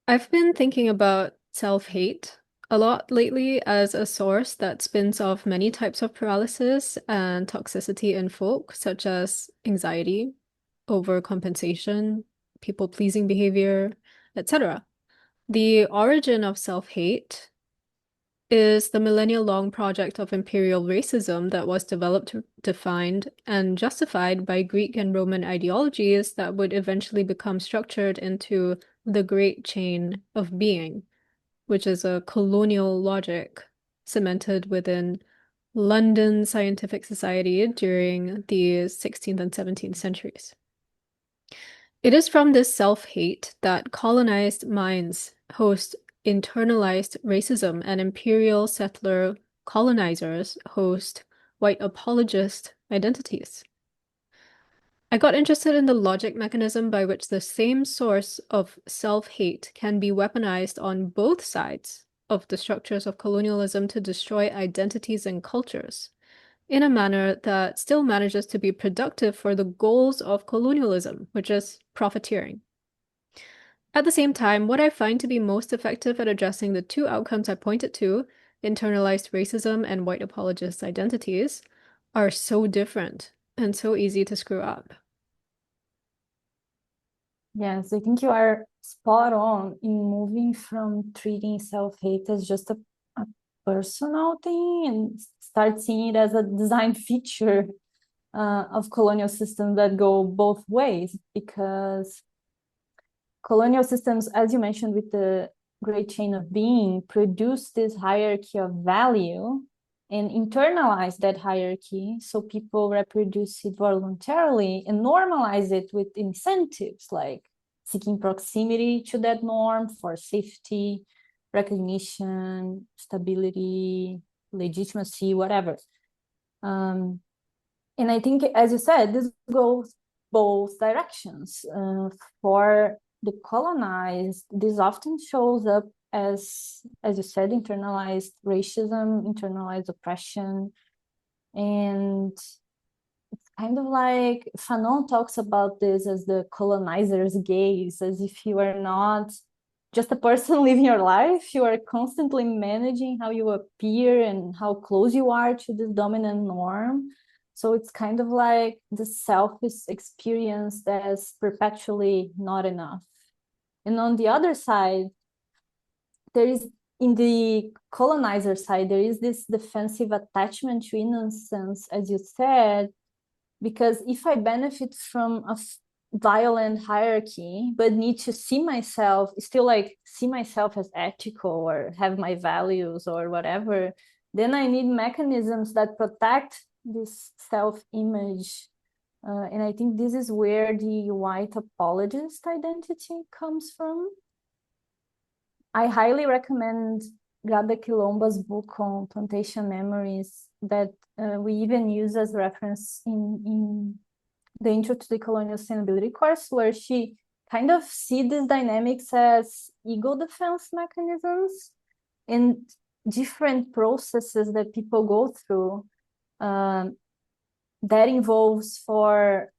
I've been thinking about self-hate a lot lately as a source that spins off many types of paralysis and toxicity in folk, such as anxiety, overcompensation, people-pleasing behavior, etc. The origin of self-hate is the millennia-long project of imperial racism that was developed, defined, and justified by Greek and Roman ideologies that would eventually become structured into the Great Chain of Being, which is a colonial logic cemented within London scientific society during the 16th and 17th centuries. It is from this self-hate that colonized minds host internalized racism and imperial settler colonizers host white apologist identities. I got interested in the logic mechanism by which the same source of self-hate can be weaponized on both sides of the structures of colonialism to destroy identities and cultures in a manner that still manages to be productive for the goals of colonialism, which is profiteering. At the same time, what I find to be most effective at addressing the two outcomes I pointed to, internalized racism and white apologist identities, are so different and so easy to screw up. Yes, I think you are spot on in moving from treating self-hate as just a personal thing and start seeing it as a design feature of colonial systems that go both ways. Because colonial systems, as you mentioned with the Great Chain of Being, produce this hierarchy of value and internalize that hierarchy so people reproduce it voluntarily and normalize it with incentives like seeking proximity to that norm for safety, recognition, stability, legitimacy, whatever. And I think, as you said, this goes both directions. For the colonized, this often shows up as you said, internalized racism, internalized oppression, and it's kind of like Fanon talks about this as the colonizer's gaze, as if you are not just a person living your life, you are constantly managing how you appear and how close you are to this dominant norm. So it's kind of like the self is experienced as perpetually not enough. And on the other side, there is in the colonizer side, there is this defensive attachment to innocence, as you said, because if I benefit from a violent hierarchy, but need to see myself, still like see myself as ethical or have my values or whatever, then I need mechanisms that protect this self-image. And I think this is where the white apologist identity comes from. I highly recommend Grada Quilomba's book on plantation memories that we even use as reference in the Intro to the Colonial Sustainability course, where she kind of see these dynamics as ego defense mechanisms and different processes that people go through that involves for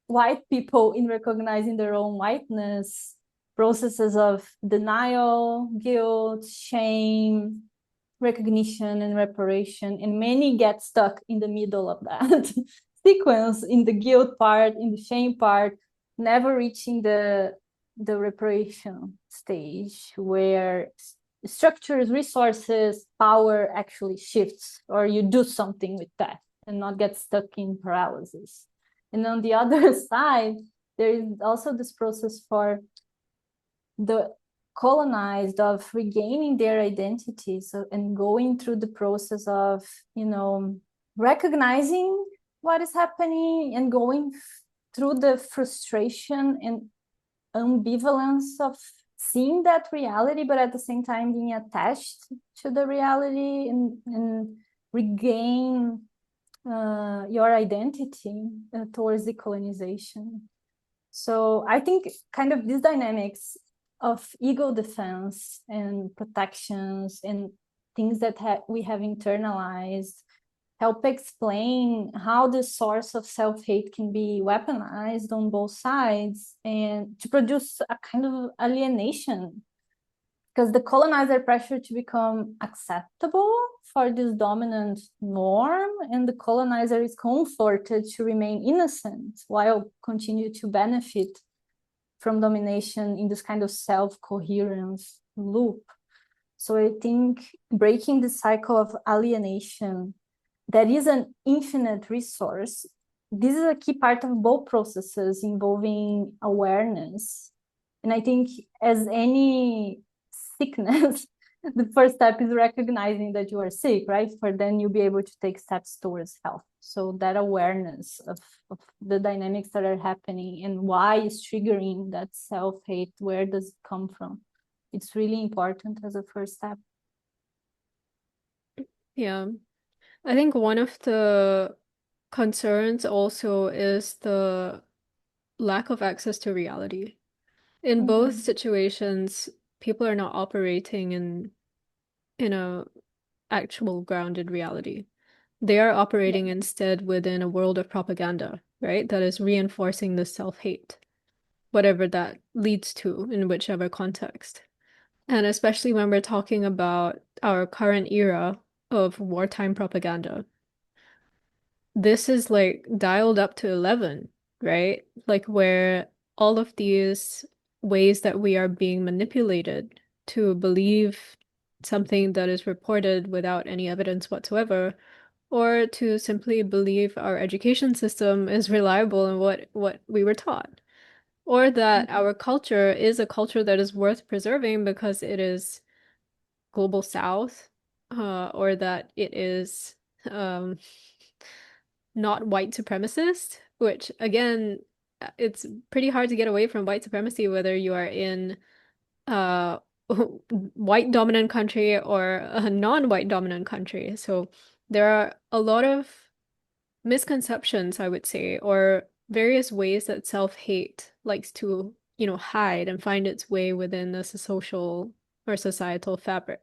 white people in recognizing their own whiteness, processes of denial, guilt, shame, recognition, and reparation. And many get stuck in the middle of that sequence, in the guilt part, in the shame part, never reaching the reparation stage where structures, resources, power actually shifts, or you do something with that and not get stuck in paralysis. And on the other side, there is also this process for the colonized of regaining their identities and going through the process of, recognizing what is happening and going through the frustration and ambivalence of seeing that reality, but at the same time being attached to the reality and regain your identity towards decolonization. So I think kind of these dynamics of ego defense and protections and things that we have internalized help explain how the source of self-hate can be weaponized on both sides and to produce a kind of alienation because the colonizer pressure to become acceptable for this dominant norm, and the colonizer is comforted to remain innocent while continue to benefit from domination in this kind of self-coherence loop. So I think breaking the cycle of alienation that is an infinite resource, this is a key part of both processes involving awareness. And I think as any sickness, the first step is recognizing that you are sick, right? For then you'll be able to take steps towards health. So that awareness of the dynamics that are happening and why is triggering that self-hate, where does it come from? It's really important as a first step. Yeah. I think one of the concerns also is the lack of access to reality. In both situations, people are not operating in a actual grounded reality. They are Yeah. operating instead within a world of propaganda, right? That is reinforcing the self-hate, whatever that leads to in whichever context. And especially when we're talking about our current era of wartime propaganda, this is like dialed up to 11, right? Like where all of these ways that we are being manipulated to believe something that is reported without any evidence whatsoever, or to simply believe our education system is reliable in what we were taught, or that our culture is a culture that is worth preserving because it is global south, or that it is um, not white supremacist, which again, it's pretty hard to get away from white supremacy whether you are in a white dominant country or a non-white dominant country. So there are a lot of misconceptions, I would say, or various ways that self-hate likes to, hide and find its way within the social or societal fabric.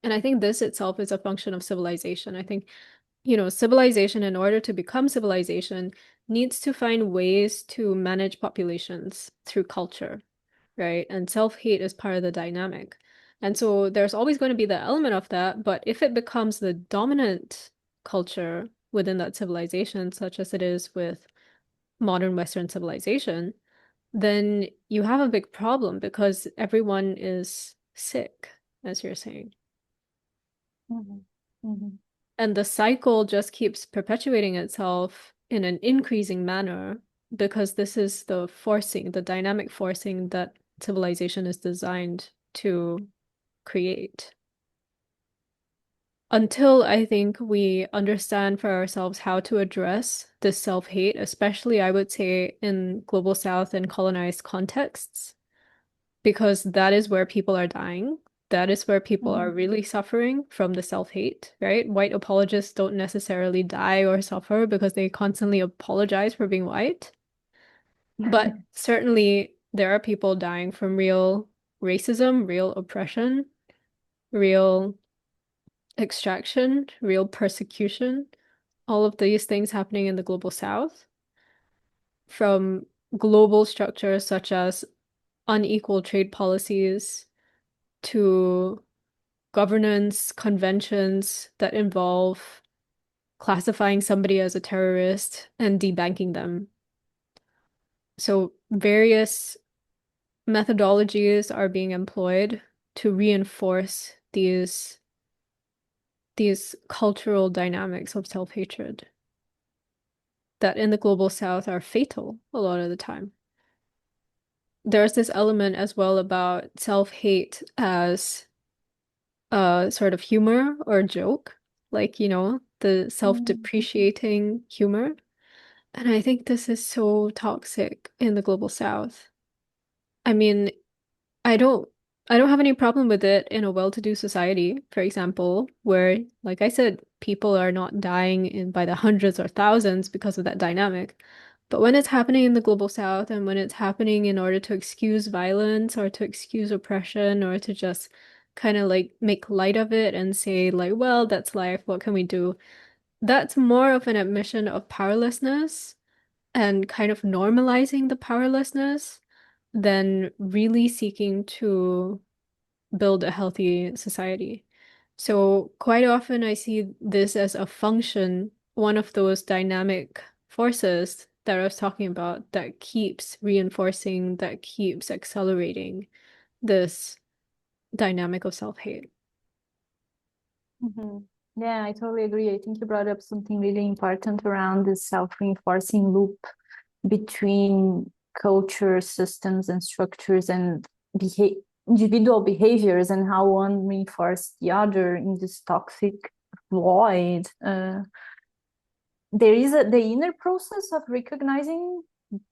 And I think this itself is a function of civilization. I think, civilization, in order to become civilization, needs to find ways to manage populations through culture, right? And self-hate is part of the dynamic. And so there's always going to be the element of that, but if it becomes the dominant culture within that civilization, such as it is with modern Western civilization, then you have a big problem because everyone is sick, as you're saying. Mhm. Mhm. And the cycle just keeps perpetuating itself in an increasing manner because this is the forcing, the dynamic forcing that civilization is designed to create. Until I think we understand for ourselves how to address this self-hate, especially I would say in global south and colonized contexts, because that is where people are dying. That is where people are Mhm. really suffering from the self-hate, right? White apologists don't necessarily die or suffer because they constantly apologize for being white. But certainly there are people dying from real racism, real oppression, real extraction, real persecution, all of these things happening in the global south from global structures such as unequal trade policies to governance conventions that involve classifying somebody as a terrorist and debanking them. So various methodologies are being employed to reinforce these cultural dynamics of self-hatred that in the global south are fatal a lot of the time. There's this element as well about self-hate as a sort of humor or joke, like, the Mhm. self-depreciating humor. And I think this is so toxic in the global south. I mean, I don't I don't have any problem with it in a well-to-do society, for example, where, like I said, people are not dying by the hundreds or thousands because of that dynamic. But when it's happening in the global south and when it's happening in order to excuse violence or to excuse oppression or to just kind of like make light of it and say like, well, that's life, what can we do? That's more of an admission of powerlessness and kind of normalizing the powerlessness than really seeking to build a healthy society. So quite often I see this as a function, one of those dynamic forces that I was talking about that keeps reinforcing, that keeps accelerating this dynamic of self-hate. Mhm. Yeah, I totally agree. I think you brought up something really important around this self-reinforcing loop between culture, systems, and structures, and individual behaviors, and how one reinforces the other in this toxic void. There is the inner process of recognizing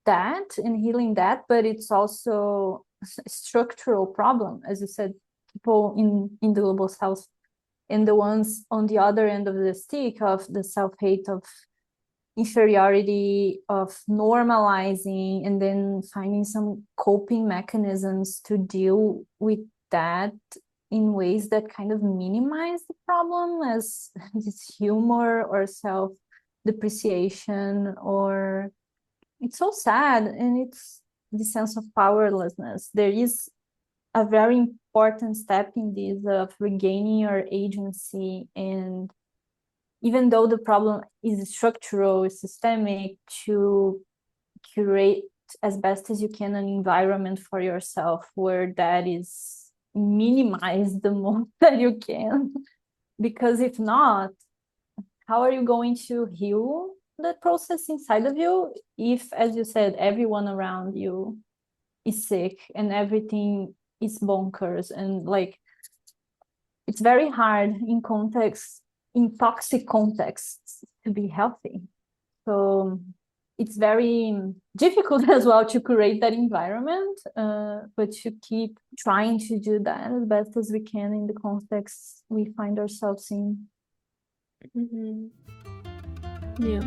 that and healing that, but it's also a structural problem, as you said, people in the global south and the ones on the other end of the stick of the self-hate, of inferiority, of normalizing, and then finding some coping mechanisms to deal with that in ways that kind of minimize the problem, as this humor or self depreciation, or it's so sad, and it's the sense of powerlessness. There is a very important step in this of regaining your agency, and even though the problem is structural, systemic, to curate as best as you can an environment for yourself where that is minimized the most that you can. Because if not, how are you going to heal that process inside of you if, as you said, everyone around you is sick and everything is bonkers? And like, it's very hard in toxic contexts to be healthy. So it's very difficult as well to create that environment, but to keep trying to do that as best as we can in the contexts we find ourselves in. Mm-hmm. Yeah.